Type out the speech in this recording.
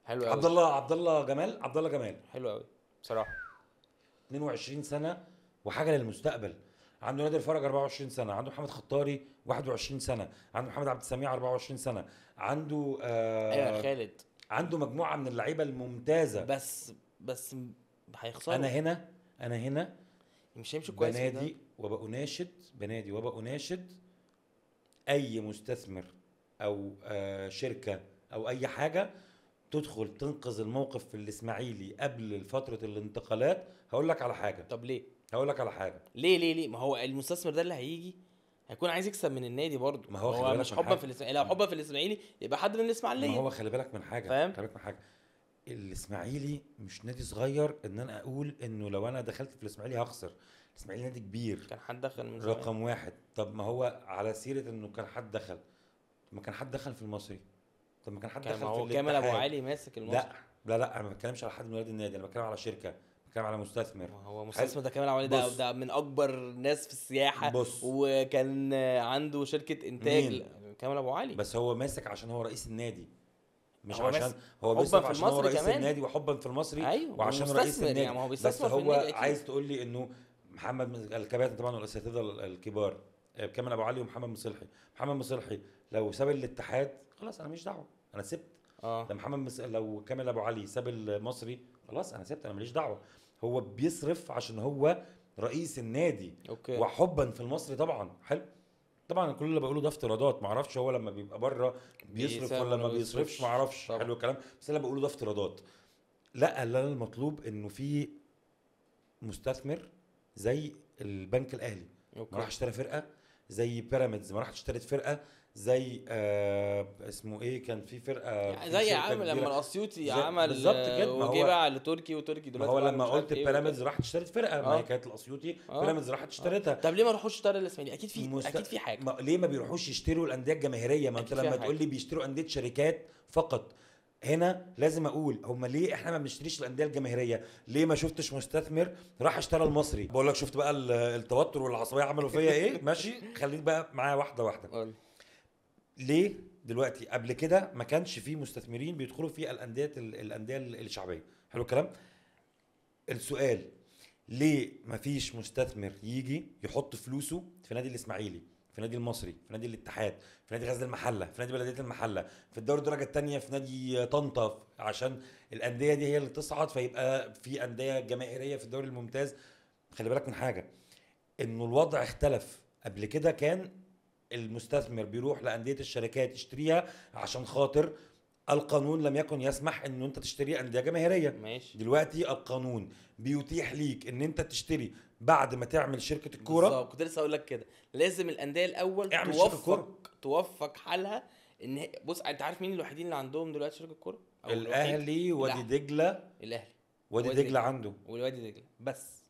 حلو قوي. عبد الله جمال حلو قوي بصراحه. 22 سنه وحاجه للمستقبل. عنده نادر فرج 24 سنه، عنده محمد خطاري 21 سنه، عنده محمد عبد السميع 24 سنه، عنده ايوه يا خالد. عنده مجموعه من اللعيبه الممتازه. بس هيخسروا. انا هنا مش هيمشي كويس في ده. بنادي وبقى اناشد اي مستثمر او شركه او اي حاجه تدخل تنقذ الموقف في الاسماعيلي قبل فتره الانتقالات. هقول لك على حاجه طب ليه؟ ليه. ما هو المستثمر ده اللي هيجي هيكون عايز يكسب من النادي برضه. ما هو خلي بالك مش من حبا حاجة. في الاسماعيلي. لو حبا في الاسماعيلي يبقى حد من الاسماعيليه. ما هو خلي بالك من حاجه، فاهم؟ خلي بالك من حاجه. الاسماعيلي مش نادي صغير ان انا اقول انه لو انا دخلت في الاسماعيلي هخسر. الاسماعيلي نادي كبير كان حد دخل من زمان. رقم واحد. طب ما هو على سيره انه كان حد دخل، ما كان حد دخل في المصري، طب ما كان حد كان دخل ما في هو كامل ابو الاتحاد. علي ماسك المصري. لا انا ما بتكلمش على حد من ولاد النادي، انا بتكلم على شركه، بتكلم على مستثمر. ما هو مستثمر ده كامل ابو علي ده من اكبر ناس في السياحه. بص. وكان عنده شركه انتاج. كامل ابو علي. بس هو ماسك عشان هو رئيس النادي، مش هو عشان هو حباً بيصرف في عشان هو المصري رئيس كمان. النادي وحبا في المصري. ايوه وعشان رئيس ومستثمر النادي يعني ما هو بس بيستثمر في هو النادي اكيد. عايز تقول لي انه محمد الكباتن طبعا والاساتذه الكبار كامل ابو علي ومحمد مصلحي لو ساب الاتحاد خلاص انا ماليش دعوه، انا سبت. لو كامل ابو علي ساب المصري خلاص انا سبت، انا ماليش دعوه. هو بيصرف عشان هو رئيس النادي. اوكي. وحبا في المصري طبعا. حلو. طبعا كل اللي بقوله ده افتراضات، ما اعرفش هو لما بيبقى بره بيصرف ولا ما بيصرفش، ما اعرفش. حلو الكلام. بس اللي بقوله ده افتراضات. لا اللي المطلوب انه في مستثمر زي البنك الاهلي ما راح اشترى فرقه، زي بيراميدز ما راح اشترت فرقه، زي اسمه ايه كان في فرقه يعني زي عامل لما الاسيوطي عمل بالظبط كده. وجه بقى لتركي وتركي ما دلوقتي. هو لما قلت بيراميدز راح اشترت فرقه ما هي كانت الاسيوطي. بيراميدز راحت اشترتها. طب ليه ما راحوش اشتروا الاسماعيلي؟ اكيد في حاجه. ليه ما بيروحوش يشتروا الانديه الجماهيريه؟ ما انت لما تقول لي بيشتروا انديه شركات فقط، هنا لازم اقول هم ليه احنا ما بنشتريش الانديه الجماهيريه؟ ليه ما شفتش مستثمر راح اشترى المصري؟ بقول لك شفت بقى التوتر والعصبيه عملوا فيا ايه. ماشي خليك بقى معايا واحده واحده. ليه دلوقتي؟ قبل كده ما كانش فيه مستثمرين بيدخلوا في الانديه الشعبيه. حلو الكلام. السؤال ليه ما فيش مستثمر يجي يحط فلوسه في نادي الاسماعيلي، في نادي المصري، في نادي الاتحاد، في نادي غزل المحله، في نادي بلديه المحله، في الدوري الدرجه الثانيه، في نادي طنطا، عشان الانديه دي هي اللي تصعد فيبقى في انديه جماهيريه في الدوري الممتاز. خلي بالك من حاجه، انه الوضع اختلف. قبل كده كان المستثمر بيروح لانديه الشركات يشتريها عشان خاطر القانون لم يكن يسمح ان انت تشتري انديه جماهيريه. ماشي. دلوقتي القانون بيتيح ليك ان انت تشتري بعد ما تعمل شركه الكوره. بالظبط كنت لسه اقول لك كده. لازم الانديه الاول توفق حالها. ان بص انت عارف مين الوحيدين اللي عندهم دلوقتي شركه كوره؟ الاهلي، وادي دجله. الاهلي وادي دجله عنده. والوادي دجله بس.